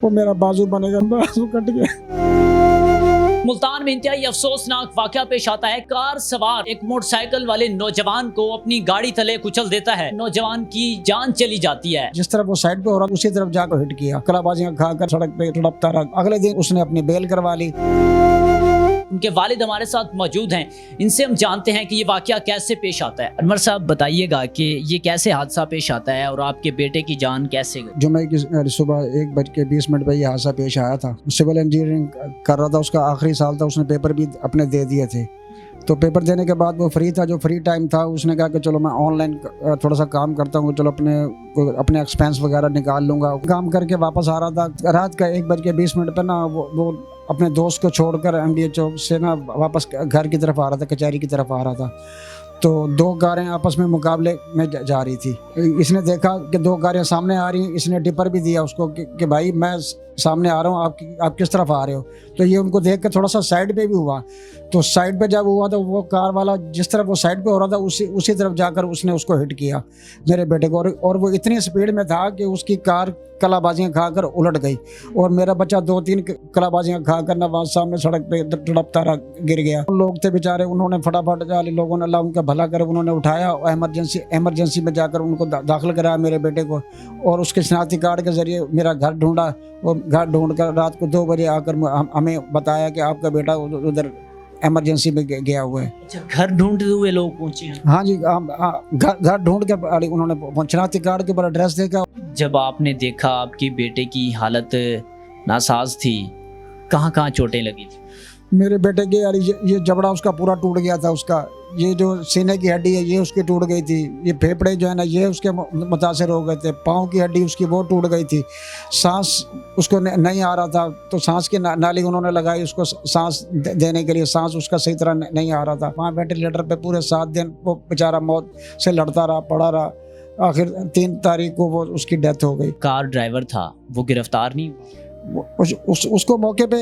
वो मेरा बाजू बनेगा, बाजू कट गया। मुल्तान में इंतहाई अफसोसनाक वाकया पेश आता है। कार सवार एक मोटरसाइकिल वाले नौजवान को अपनी गाड़ी तले कुचल देता है। नौजवान की जान चली जाती है। जिस तरफ वो साइड पे हो रहा उसी तरफ जाकर हिट किया, कलाबाजियां खाकर सड़क पे तड़पता रहा। अगले दिन उसने अपनी बेल करवा ली। उनके वालिद हमारे साथ मौजूद हैं, इनसे हम जानते हैं कि ये वाकया कैसे पेश आता है। अनवर साहब बताइएगा कि ये कैसे हादसा पेश आता है और आपके बेटे की जान कैसे गई? जुमे की सुबह 1:20 पे ये हादसा पेश आया था। सिविल इंजीनियरिंग कर रहा था, उसका आखिरी साल था। उसने पेपर भी अपने दे दिए थे। तो पेपर देने के बाद वो फ्री था, जो फ्री टाइम था उसने कहा कि चलो मैं ऑनलाइन थोड़ा सा काम करता हूँ, चलो अपने एक्सपेंस वगैरह निकाल लूँगा। काम करके वापस आ रहा था रात का 1:20 पे ना, वो अपने दोस्त को छोड़कर MDA चौक से ना वापस घर की तरफ आ रहा था, कचहरी की तरफ आ रहा था। तो दो कारें आपस में मुकाबले में जा रही थी। इसने देखा कि दो कारें सामने आ रही हैं। इसने टिपर भी दिया उसको कि भाई मैं सामने आ रहा हूँ, आप किस तरफ आ रहे हो। तो ये उनको देख कर थोड़ा सा साइड पे भी हुआ। तो साइड पे जब हुआ तो वो कार वाला जिस तरफ वो साइड पे हो रहा था उसी तरफ जाकर उसने उसको हिट किया, मेरे बेटे को। और वो इतनी स्पीड में था कि उसकी कार कलाबाजियाँ खाकर उलट गई और मेरा बच्चा 2-3 कलाबाजियाँ खाकर ना वहाँ सामने सड़क पे तड़पता रहा, गिर गया। लोग थे बेचारे, उन्होंने फटाफट लोगों ने, अल्लाह उनका भला करे, उन्होंने उठाया और इमरजेंसी में जाकर उनको दाखिल कराया मेरे बेटे को। और उसके शनाख्ती कार्ड के जरिए मेरा घर ढूंढा और घर ढूंढ कर रात को 2 बजे आकर हमें बताया कि आपका बेटा उधर इमरजेंसी में गया हुआ है। अच्छा, घर ढूंढते हुए लोग पहुंचे हैं? हाँ जी, घर ढूंढ के उन्होंने शनाख्ती कार्ड के ऊपर एड्रेस देखा। जब आपने देखा आपकी बेटे की हालत नासाज थी, कहाँ कहाँ चोटें लगी थी? मेरे बेटे के यार ये जबड़ा उसका पूरा टूट गया था। उसका ये जो सीने की हड्डी है ये उसकी टूट गई थी। ये फेफड़े जो है ना ये उसके मुतासर हो गए थे। पाँव की हड्डी उसकी वो टूट गई थी। सांस उसको नहीं आ रहा था, तो सांस की नाली उन्होंने लगाई उसको सांस देने के लिए। सांस उसका सही तरह नहीं आ रहा था। वहाँ वेंटिलेटर पे पूरे 7 दिन वो बेचारा मौत से लड़ता रहा, पड़ा रहा। आखिर 3 तारीख को वो उसकी डेथ हो गई। कार ड्राइवर था वो गिरफ्तार नहीं हुआ? उसको मौके पे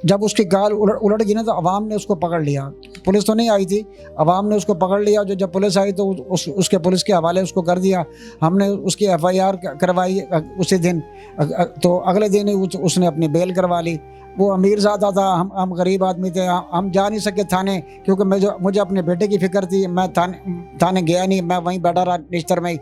जब उसकी कार उलट गई ना तो अवाम ने उसको पकड़ लिया। पुलिस तो नहीं आई थी, अवाम ने उसको पकड़ लिया। जब पुलिस आई तो उसके पुलिस के हवाले उसको कर दिया। हमने उसकी FIR करवाई उसी दिन। तो अगले दिन ही उसने अपनी बेल करवा ली। वो अमीर ज़्यादा था, हम गरीब आदमी थे। हम जा नहीं सके थाने, क्योंकि मुझे अपने बेटे की फिक्र थी। मैं थाने गया नहीं, मैं वहीं बैठा रहा निश्तर में ही।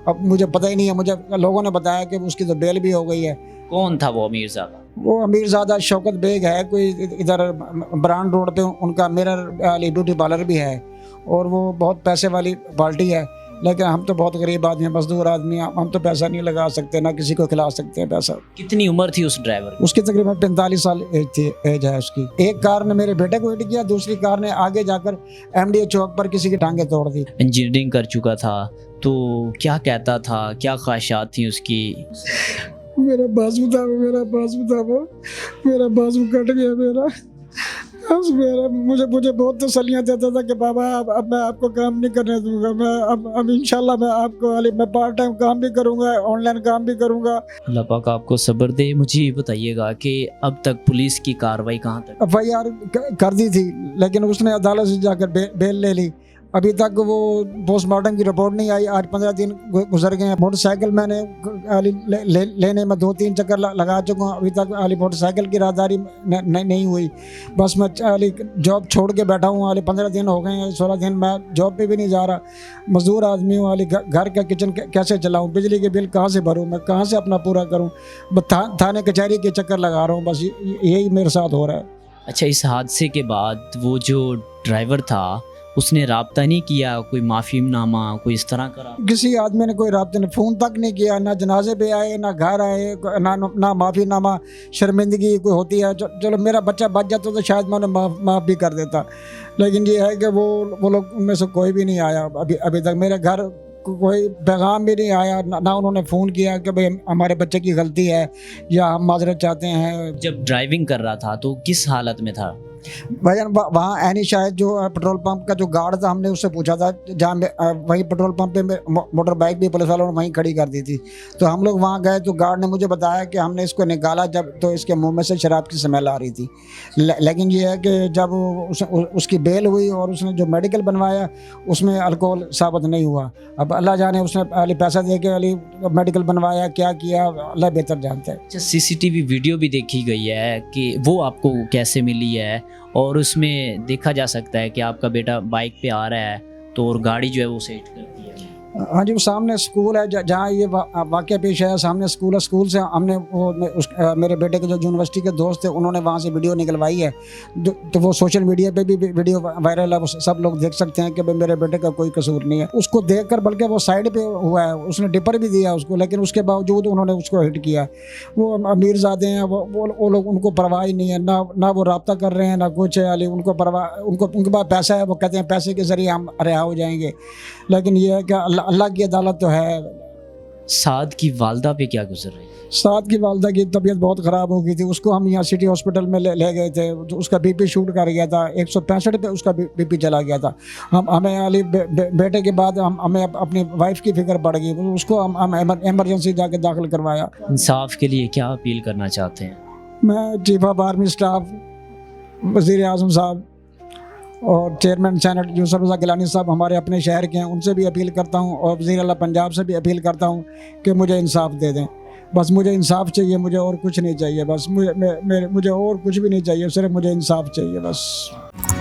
अब मुझे पता ही नहीं है, मुझे लोगों ने बताया कि उसकी तो बेल भी हो गई है। कौन था वो अमीर ज़्यादा? वो अमीर ज़्यादा शौकत बेग है, कोई इधर ब्रांड रोड पे उनका मिरर वाली ब्यूटी पार्लर भी है और वो बहुत पैसे वाली पार्टी है। लेकिन हम तो बहुत गरीब आदमी हैं, मजदूर आदमी हैं। हम तो पैसा नहीं लगा सकते, ना किसी को खिला सकते हैं पैसा। कितनी उम्र थी उस ड्राइवर की? उसकी तकरीबन 45 साल एज है उसकी। एक कार ने मेरे बेटे को हिट किया, दूसरी कार ने आगे जाकर MDA चौक पर किसी की टांगे तोड़ दी। इंजीनियरिंग कर चुका था तो क्या कहता था, क्या ख्वाहिशात थी उसकी? मेरा बाजू था, मेरा बाजू कट गया मेरा। मुझे बहुत तसल्लियाँ देता था कि बाबा अब मैं आपको काम नहीं करने दूंगा। मैं अब इंशाल्लाह मैं पार्ट टाइम काम भी करूंगा, ऑनलाइन काम भी करूंगा। अल्लाह पाक आपको सब्र दे। मुझे ये बताइएगा कि अब तक पुलिस की कार्रवाई कहाँ तक? FIR कर दी थी, लेकिन उसने अदालत से जाकर बेल ले ली। अभी तक वो पोस्टमार्टम की रिपोर्ट नहीं आई। आज 15 दिन गुजर गए हैं। मोटरसाइकिल मैंने लेने में 2-3 चक्कर लगा चुका हूँ। अभी तक मोटरसाइकिल की राहदारी नहीं हुई। बस मैं जॉब छोड़ के बैठा हूँ। 15 दिन हो गए हैं, 16 दिन मैं जॉब पे भी नहीं जा रहा। मजदूर आदमी हूँ। घर का किचन कैसे चलाऊँ, बिजली के बिल कहाँ से भरूँ, मैं कहाँ से अपना पूरा करूँ। थाने कचहरी के चक्कर लगा रहा हूँ, बस यही मेरे साथ हो रहा है। अच्छा, इस हादसे के बाद वो जो ड्राइवर था उसने राब्ता नहीं किया, कोई माफीनामा कोई इस तरह करा? किसी आदमी ने कोई राब्ता नहीं, फ़ोन तक नहीं किया। ना जनाजे पे आए, ना घर आए, ना माफ़ीनामा। शर्मिंदगी कोई होती है, चलो मेरा बच्चा बच जाता तो शायद मैं उन्हें माफ़ भी कर देता। लेकिन ये है कि वो लोग उनमें से कोई भी नहीं आया अभी तक। मेरे घर कोई पैगाम भी नहीं आया, ना उन्होंने फ़ोन किया कि भाई हमारे बच्चे की गलती है या हम माजरत चाहते हैं। जब ड्राइविंग कर रहा था तो किस हालत में था? भाईजान वहाँ एनी शायद जो पेट्रोल पंप का जो गार्ड था, हमने उससे पूछा था जहाँ वही पेट्रोल पंप पे मोटर बाइक भी पुलिस वालों ने वहीं खड़ी कर दी थी। तो हम लोग वहाँ गए तो गार्ड ने मुझे बताया कि हमने इसको निकाला जब तो इसके मुंह में से शराब की स्मेल आ रही थी। लेकिन ये है कि जब उसकी बेल हुई और उसने जो मेडिकल बनवाया उसमें अल्कोहल साबित नहीं हुआ। अब अल्लाह जाने उसने अली पैसा दे के अली मेडिकल बनवाया क्या किया, अल्लाह बेहतर जानता है। अच्छा, सीसीटीवी वीडियो भी देखी गई है कि वो आपको कैसे मिली है और उसमें देखा जा सकता है कि आपका बेटा बाइक पे आ रहा है तो और गाड़ी जो है वो सेट करती है। हाँ जी, वो सामने स्कूल है जहाँ ये वाक़या पेश आया, सामने स्कूल है। स्कूल से हमने मेरे बेटे के जो यूनिवर्सिटी के दोस्त थे उन्होंने वहाँ से वीडियो निकलवाई है। तो वो सोशल मीडिया पे भी वीडियो वायरल है, वो सब लोग देख सकते हैं कि भाई मेरे बेटे का कोई कसूर नहीं है। उसको देखकर बल्कि वो साइड पे हुआ है, उसने डिपर भी दिया उसको, लेकिन उसके बावजूद उन्होंने उसको हिट किया। वो अमीरजादे हैं, वो लोग, उनको परवाह ही नहीं है, ना वो रब्ता कर रहे हैं ना कुछ है। अली उनको परवाह, उनके पास पैसा है, वो कहते हैं पैसे के ज़रिए हम रिहा हो जाएंगे। लेकिन ये है कि अल्लाह की अदालत तो है। साद की वालदा पे क्या गुजर रही है? साद की वालदा की तबीयत बहुत ख़राब हो गई थी। उसको हम यहाँ सिटी हॉस्पिटल में ले गए थे। उसका बीपी शूट कर गया था, 165 पे उसका बीपी चला गया था। हमें अली बेटे के बाद हमें अपनी वाइफ की फिक्र पड़ गई। उसको हम एमरजेंसी जाके दाखिल करवाया। इंसाफ के लिए क्या अपील करना चाहते हैं? मैं चीफ ऑफ आर्मी स्टाफ, वज़ीर आज़म साहब और चेयरमैन सेनेट यूसुफ रज़ा गिलानी साहब हमारे अपने शहर के हैं, उनसे भी अपील करता हूं और वज़ीर आला पंजाब से भी अपील करता हूं कि मुझे इंसाफ दे दें। बस मुझे इंसाफ चाहिए, मुझे और कुछ नहीं चाहिए। बस मुझे और कुछ भी नहीं चाहिए, सिर्फ मुझे इंसाफ चाहिए बस।